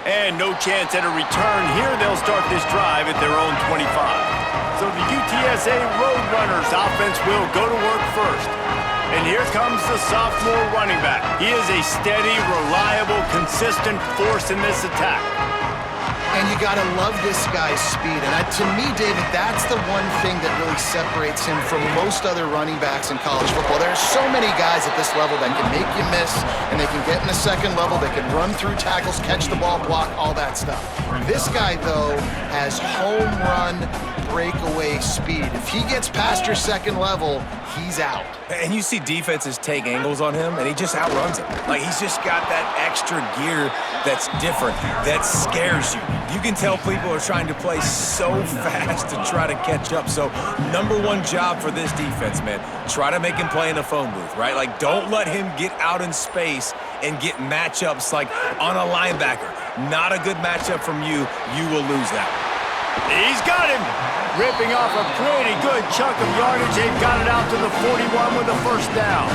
And no chance at a return here. They'll start this drive at their own 25. So the UTSA Roadrunners offense will go to work first. And here comes the sophomore running back. He is a steady, reliable, consistent force in this attack. And you got to love this guy's speed. And to me, David, that's the one thing that really separates him from most other running backs in college football. There are so many guys at this level that can make you miss, and they can get in the second level. They can run through tackles, catch the ball, block, all that stuff. This guy, though, has home run breakaway speed. If he gets past your second level, he's out. And you see defenses take angles on him, and he just outruns them. Like, he's just got that extra gear that's different, that scares you. You can tell people are trying to play so fast to try to catch up. So, number one job for this defense, man, try to make him play in a phone booth, right? Like, don't let him get out in space and get matchups like on a linebacker. Not a good matchup from you. You will lose that. He's got him. Ripping off a pretty good chunk of yardage. They've got it out to the 41 with a first down.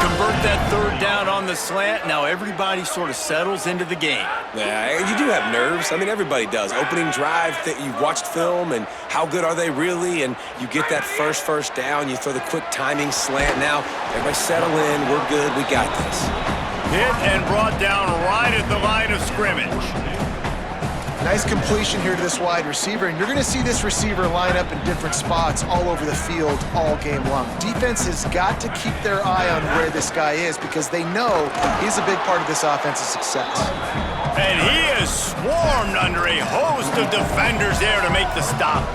Convert that third down on the slant. Now everybody sort of settles into the game. Yeah, you do have nerves. I mean, everybody does. Opening drive, that you watched film, and how good are they really? And you get that first down. You throw the quick timing slant. Now everybody settle in. We're good. We got this. Hit and brought down right at the line of scrimmage. Nice completion here to this wide receiver, and you're going to see this receiver line up in different spots all over the field all game long. Defense has got to keep their eye on where this guy is because they know he's a big part of this offense's success. And he is swarmed under a host of defenders there to make the stop.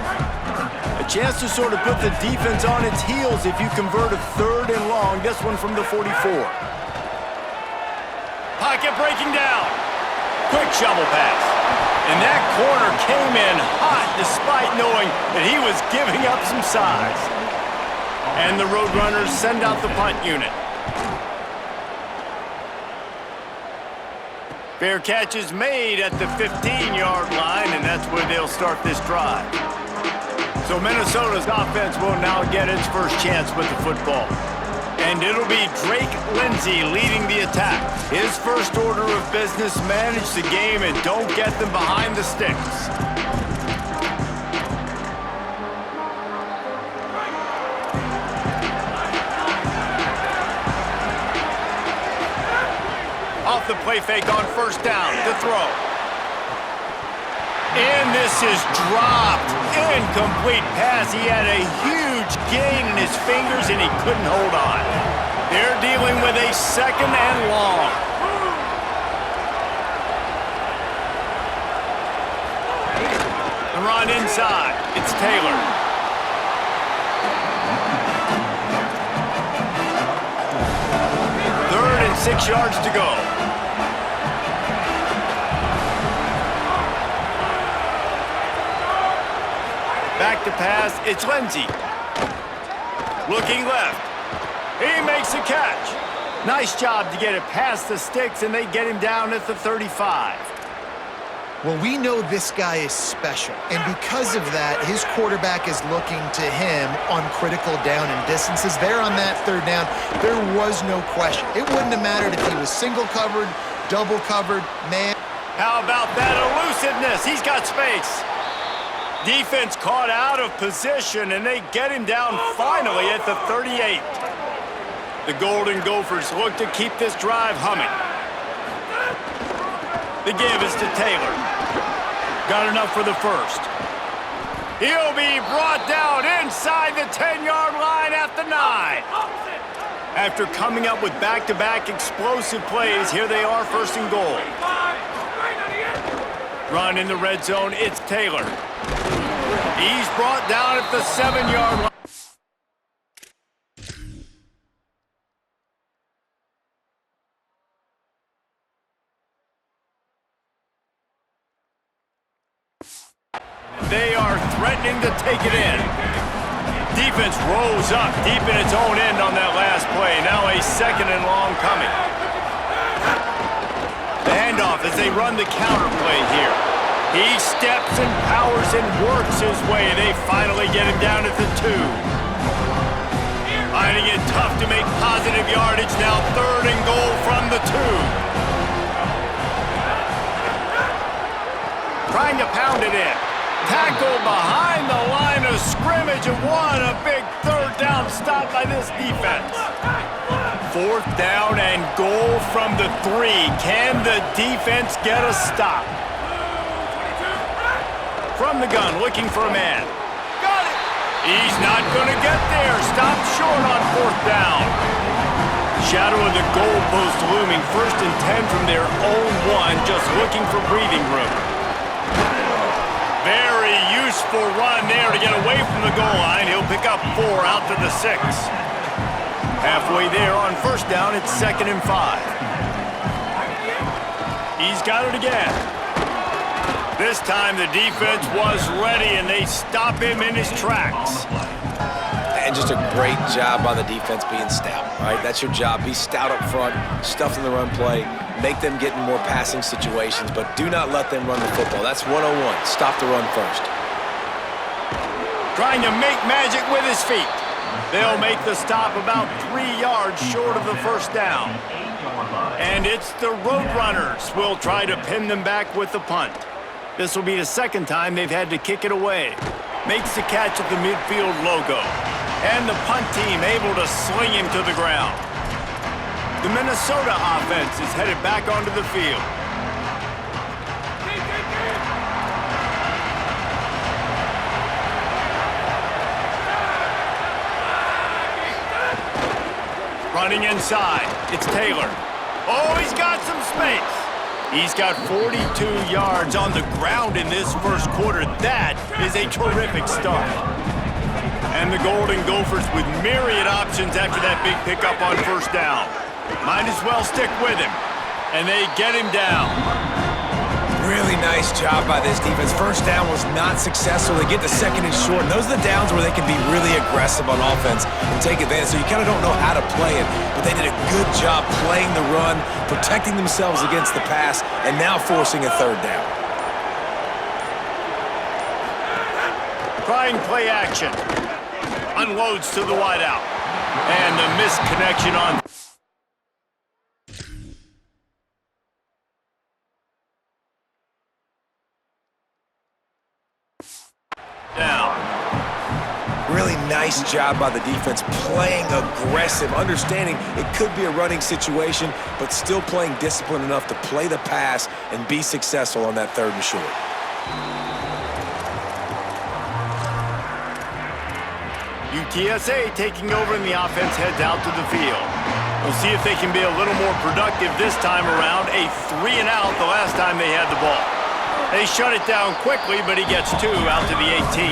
A chance to sort of put the defense on its heels if you convert a third and long. This one from the 44. Pocket breaking down. Quick shovel pass. And that corner came in hot despite knowing that he was giving up some size. And the Roadrunners send out the punt unit. Fair catch is made at the 15-yard line, and that's where they'll start this drive. So Minnesota's offense will now get its first chance with the football. And it'll be Drake Lindsey leading the attack. His first order of business, manage the game and don't get them behind the sticks. Off the play fake on first down to throw. And this is dropped. Incomplete pass. He had a huge gain in his fingers and he couldn't hold on. They're dealing with a second and long. The run inside. It's Taylor. Third and 6 yards to go. Back to pass, it's Lindsey. Looking left. He makes a catch. Nice job to get it past the sticks, and they get him down at the 35. Well, we know this guy is special, and because of that, his quarterback is looking to him on critical down and distances. There on that third down, there was no question. It wouldn't have mattered if he was single covered, double covered, man. How about that elusiveness? He's got space. Defense caught out of position, and they get him down finally at the 38. The Golden Gophers look to keep this drive humming. The give is to Taylor. Got enough for the first. He'll be brought down inside the 10-yard line at the 9. After coming up with back-to-back explosive plays, here they are, first and goal. Run in the red zone, it's Taylor. He's brought down at the 7-yard line. They are threatening to take it in. Defense rose up deep in its own end on that last play. Now a second and long coming. The handoff as they run the counter play here. He steps and powers and works his way. They finally get him down at the 2. Finding it tough to make positive yardage. Now third and goal from the 2. trying to pound it in. Tackle behind the line of scrimmage, and what a big third down stop by this defense. Fourth down and goal from the 3. Can the defense get a stop? From the gun, looking for a man. Got it! He's not going to get there. Stopped short on fourth down. Shadow of the goalpost looming. 1st and 10 from their own 1, just looking for breathing room. Very useful run there to get away from the goal line. He'll pick up 4 out to the 6. Halfway there on 1st down, it's 2nd and 5. He's got it again. This time the defense was ready, and they stop him in his tracks. And just a great job by the defense being stout, right? That's your job. Be stout up front, stuff in the run play, make them get in more passing situations, but do not let them run the football. That's 101. Stop the run first. Trying to make magic with his feet. They'll make the stop about 3 yards short of the 1st down. And it's the Roadrunners. We'll try to pin them back with the punt. This will be the 2nd time they've had to kick it away. Makes the catch at the midfield logo. And the punt team able to sling him to the ground. The Minnesota offense is headed back onto the field. Running inside, it's Taylor. Oh, he's got some space. He's got 42 yards on the ground in this 1st quarter. That is a terrific start. And the Golden Gophers with myriad options after that big pickup on 1st down. Might as well stick with him. And they get him down. Really nice job by this defense. 1st down was not successful. They get to 2nd and short. And those are the downs where they can be really aggressive on offense and take advantage. So you kind of don't know how to play it. But they did a good job playing the run, protecting themselves against the pass, and now forcing a 3rd down. Trying play action. Unloads to the wideout. And the misconnection on down. Really nice job by the defense, playing aggressive, understanding it could be a running situation, but still playing disciplined enough to play the pass and be successful on that 3rd and short. UTSA taking over, and the offense heads out to the field. We'll see if they can be a little more productive this time around. A 3 and out the last time they had the ball. They shut it down quickly, but he gets 2 out to the 18.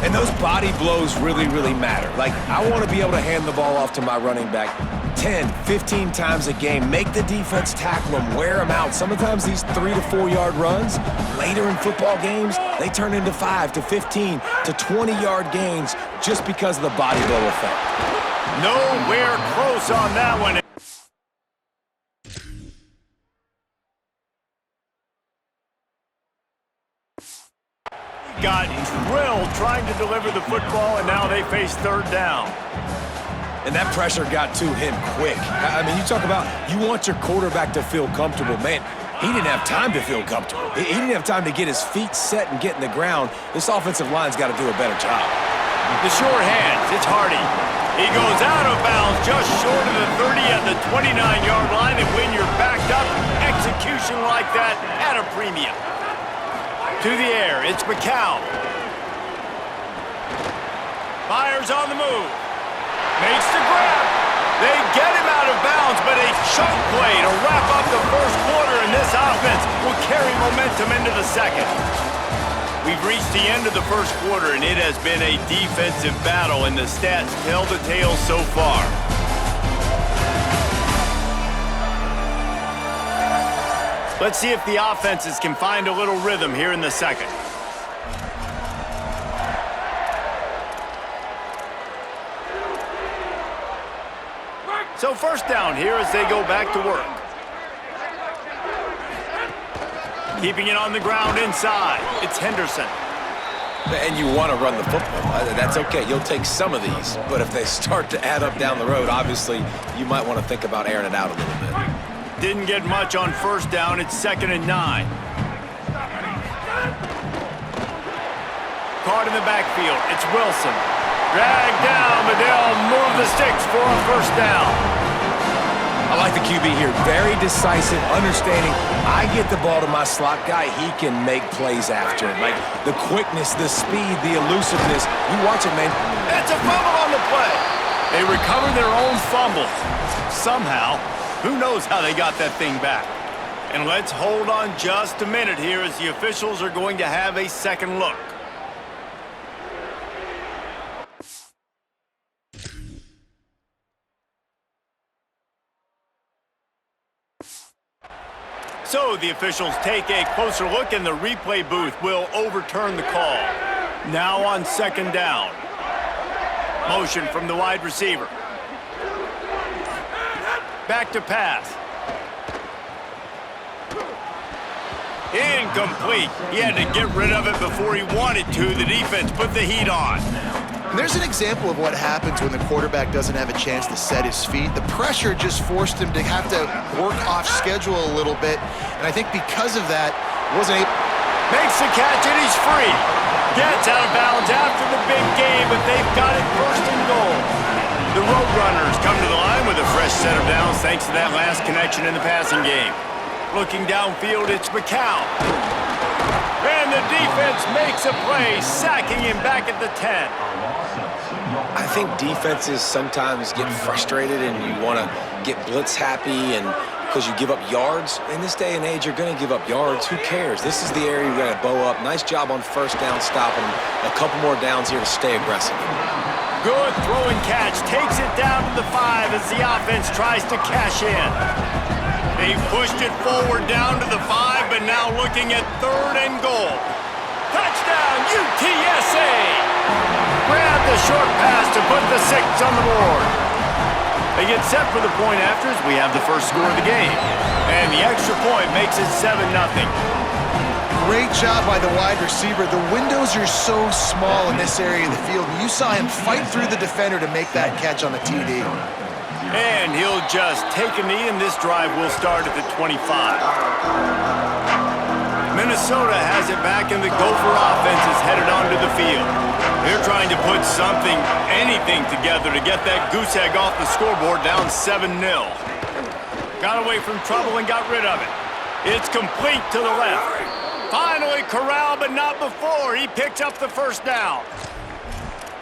And those body blows really, really matter. Like, I want to be able to hand the ball off to my running back 10, 15 times a game. Make the defense tackle them, wear them out. Sometimes these 3 to 4 yard runs, later in football games, they turn into 5 to 15 to 20 yard gains just because of the body blow effect. Nowhere close on that one. Got drilled trying to deliver the football, and now they face 3rd down. And that pressure got to him quick. I mean, you talk about you want your quarterback to feel comfortable. Man, he didn't have time to feel comfortable. He didn't have time to get his feet set and get in the ground. This offensive line's got to do a better job. The short hands, it's Hardy. He goes out of bounds just short of the 30 at the 29-yard line, and when you're backed up, execution like that at a premium. To the air, it's McCown. Fires on the move. Makes the grab. They get him out of bounds, but a chunk play to wrap up the 1st quarter, and this offense will carry momentum into the 2nd. We've reached the end of the 1st quarter, and it has been a defensive battle, and the stats tell the tale so far. Let's see if the offenses can find a little rhythm here in the 2nd. So 1st down here as they go back to work. Keeping it on the ground inside. It's Henderson. And you want to run the football. That's okay. You'll take some of these. But if they start to add up down the road, obviously, you might want to think about airing it out a little bit. Didn't get much on 1st down. It's 2nd and 9. caught in the backfield. It's Wilson. Dragged down, but they'll move the sticks for a first down. I like the QB here. Very decisive, understanding. I get the ball to my slot guy, he can make plays after it. Like the quickness, the speed, the elusiveness. You watch it, man. It's a fumble on the play. They recover their own fumble. Somehow, who knows how they got that thing back. And let's hold on just a minute here as the officials are going to have a second look. So the officials take a closer look and the replay booth will overturn the call. Now on second down. Motion from the wide receiver. Back to pass. Incomplete. He had to get rid of it before he wanted to. The defense put the heat on. And there's an example of what happens when the quarterback doesn't have a chance to set his feet. The pressure just forced him to have to work off schedule a little bit. And I think because of that, wasn't able... Makes the catch and he's free. Gets out of bounds after the big game, but they've got it first and goal. The Roadrunners come to the line with a fresh set of downs thanks to that last connection in the passing game. Looking downfield, it's McCown. And the defense makes a play, sacking him back at the 10. I think defenses sometimes get frustrated and you want to get blitz happy and because you give up yards. In this day and age, you're going to give up yards. Who cares? This is the area you're going to bow up. Nice job on first down stopping him. A couple more downs here to stay aggressive. Good throw and catch. Takes it down to the 5 as the offense tries to cash in. They've pushed it forward down to the 5, but now looking at third and goal. Touchdown, UTSA! Grab the short pass to put the 6 on the board. They get set for the point after as we have the first score of the game. And the extra point makes it 7-0. Great job by the wide receiver. The windows are so small in this area of the field. You saw him fight through the defender to make that catch on the TD. And he'll just take a knee, and this drive will start at the 25. Minnesota has it back, and the Gopher offense is headed onto the field. They're trying to put something, anything together to get that goose egg off the scoreboard down 7-0. Got away from trouble and got rid of it. It's complete to the left. Finally corralled, but not before. He picks up the first down.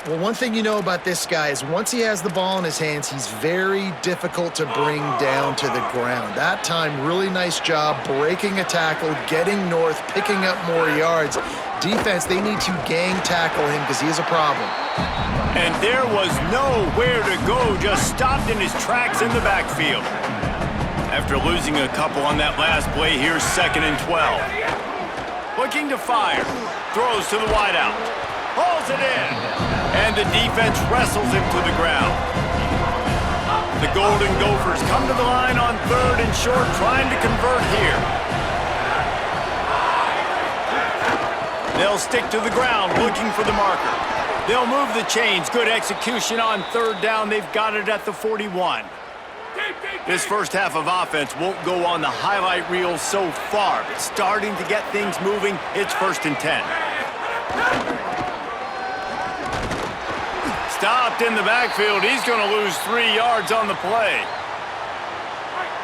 Well, one thing you know about this guy is once he has the ball in his hands, he's very difficult to bring down to the ground. That time, really nice job breaking a tackle, getting north, picking up more yards. Defense, they need to gang tackle him because he is a problem. And there was nowhere to go, just stopped in his tracks in the backfield. After losing a couple on that last play, here's 2nd and 12. Looking to fire, throws to the wideout, hauls it in. And the defense wrestles him to the ground. The Golden Gophers come to the line on 3rd and short, trying to convert here. They'll stick to the ground, looking for the marker. They'll move the chains. Good execution on 3rd down. They've got it at the 41. This first half of offense won't go on the highlight reel so far, but starting to get things moving, it's 1st and 10. Stopped in the backfield. He's going to lose 3 yards on the play.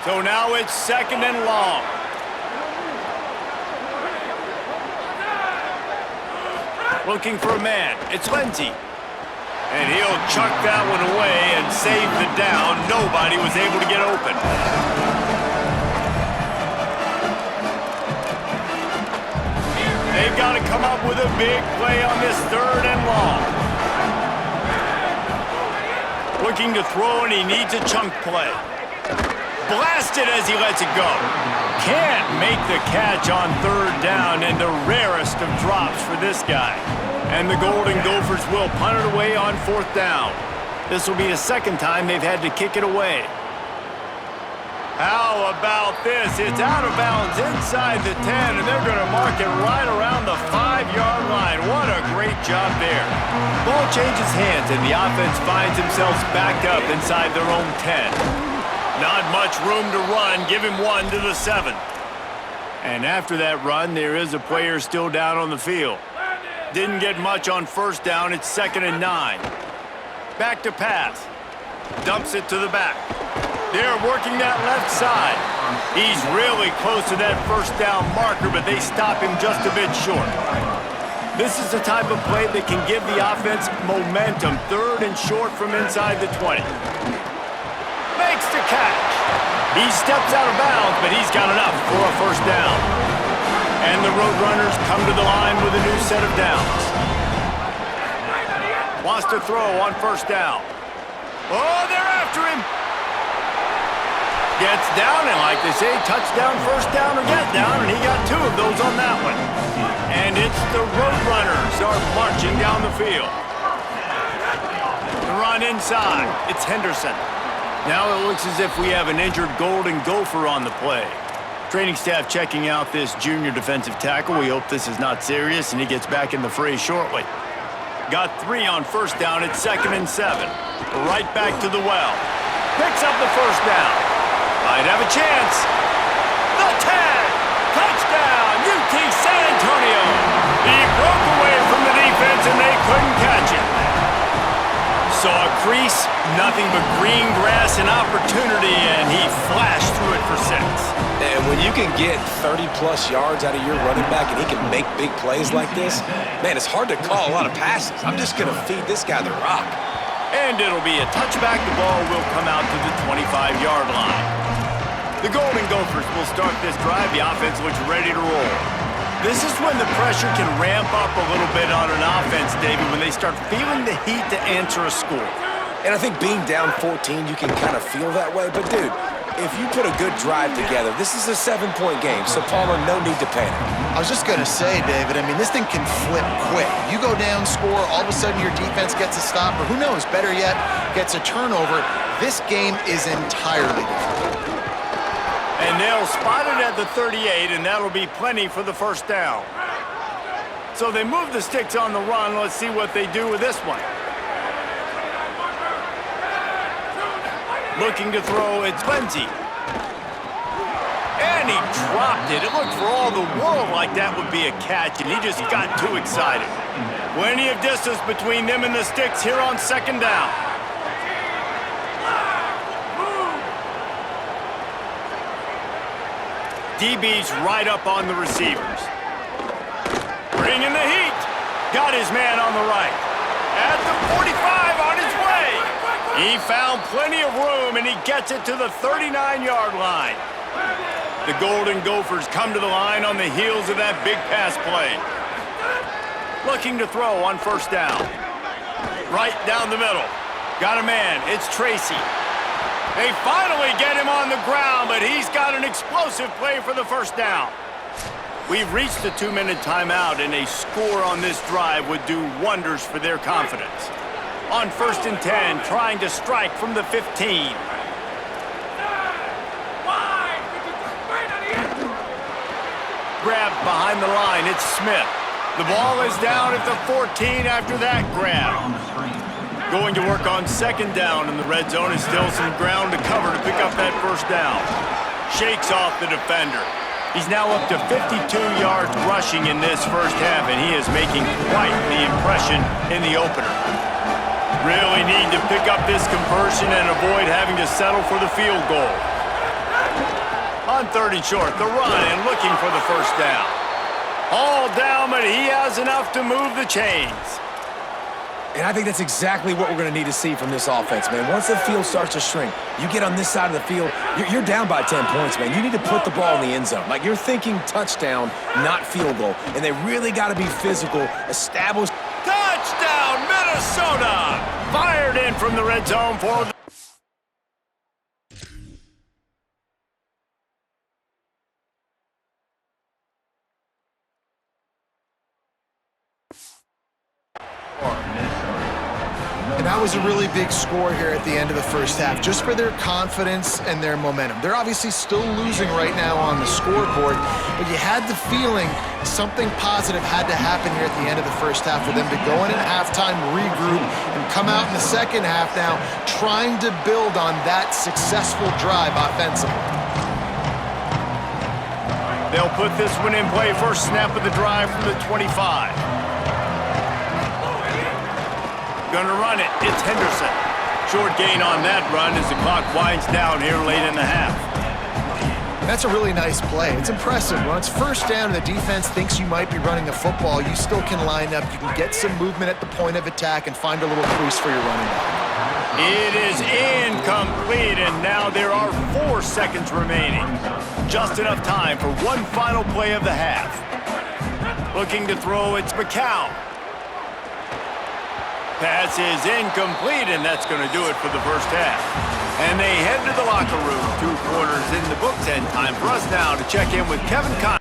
So now it's 2nd and long. Looking for a man. It's Lindsey. And he'll chuck that one away and save the down. Nobody was able to get open. They've got to come up with a big play on this 3rd and long. Looking to throw, and he needs a chunk play. Blasted as he lets it go. Can't make the catch on 3rd down, and the rarest of drops for this guy. And the Golden Gophers will punt it away on 4th down. This will be the 2nd time they've had to kick it away. How about this? It's out of bounds inside the 10, and they're going to mark it right around the 5-yard line. What a great job there. Ball changes hands, and the offense finds themselves backed up inside their own 10. Not much room to run. Give him 1 to the 7. And after that run, there is a player still down on the field. Didn't get much on first down. It's 2nd and 9. Back to pass. Dumps it to the back. They're working that left side. He's really close to that first down marker, but they stop him just a bit short. This is the type of play that can give the offense momentum. 3rd and short from inside the 20. Makes the catch. He steps out of bounds, but he's got enough for a first down. And the Roadrunners come to the line with a new set of downs. Wants to throw on first down. Oh, they're after him. Gets down, and like they say, touchdown, first down, or get down, and he got 2 of those on that one. And it's the Roadrunners are marching down the field. The run inside. It's Henderson. Now it looks as if we have an injured Golden Gopher on the play. Training staff checking out this junior defensive tackle. We hope this is not serious, and he gets back in the fray shortly. Got 3 on first down. It's 2nd and 7. Right back to the well. Picks up the first down. Might have a chance. The 10. Touchdown, UT San Antonio. He broke away from the defense, and they couldn't catch him. Saw a crease, nothing but green grass and opportunity, and he flashed through it for 6. And when you can get 30-plus yards out of your running back and he can make big plays like this, man, it's hard to call a lot of passes. I'm just going to feed this guy the rock. And it'll be a touchback. The ball will come out to the 25-yard line. The Golden Gophers will start this drive. The offense looks ready to roll. This is when the pressure can ramp up a little bit on an offense, David, when they start feeling the heat to answer a score. And I think being down 14, you can kind of feel that way. But, dude, if you put a good drive together, this is a 7-point game, so Palmer, no need to panic. I was just going to say, David, I mean, this thing can flip quick. You go down, score, all of a sudden your defense gets a stop, or who knows, better yet, gets a turnover. This game is entirely different. And they'll spot it at the 38, and that'll be plenty for the first down. So they move the sticks on the run. Let's see what they do with this one. Looking to throw, it's Lindsey. And he dropped it. It looked for all the world like that would be a catch, and he just got too excited. Plenty of distance between them and the sticks here on 2nd down. DB's right up on the receivers. Bringing the heat. Got his man on the right. At the 45 on his way. He found plenty of room, and he gets it to the 39-yard line. The Golden Gophers come to the line on the heels of that big pass play. Looking to throw on first down. Right down the middle. Got a man. It's Tracy. They finally get him on the ground, but he's got an explosive play for the first down. We've reached the 2-minute timeout, and a score on this drive would do wonders for their confidence. On 1st and 10, trying to strike from the 15. Grabbed behind the line, it's Smith. The ball is down at the 14 after that grab. Going to work on 2nd down in the red zone, and still some ground to cover to pick up that first down. Shakes off the defender. He's now up to 52 yards rushing in this first half, and he is making quite the impression in the opener. Really need to pick up this conversion and avoid having to settle for the field goal. On 3rd and short, the run and looking for the first down. All down, but he has enough to move the chains. And I think that's exactly what we're going to need to see from this offense, man. Once the field starts to shrink, you get on this side of the field, you're down by 10 points, man. You need to put the ball in the end zone. Like, you're thinking touchdown, not field goal. And they really got to be physical, establish. Touchdown, Minnesota! Fired in from the red zone for the... And that was a really big score here at the end of the first half, just for their confidence and their momentum. They're obviously still losing right now on the scoreboard, but you had the feeling something positive had to happen here at the end of the first half for them to go in at halftime, regroup, and come out in the second half now trying to build on that successful drive offensively. They'll put this one in play. First snap of the drive from the 25. gonna run it. It's Henderson. Short gain on that run as the clock winds down here late in the half. That's a really nice play. It's impressive. When it's first down and the defense thinks you might be running the football, you still can line up. You can get some movement at the point of attack and find a little crease for your running back. It is incomplete, and now there are 4 seconds remaining. Just enough time for one final play of the half. Looking to throw, it's McCown. Pass is incomplete, and that's going to do it for the first half. And they head to the locker room. 2 quarters in the books, and time for us now to check in with Kevin Conley.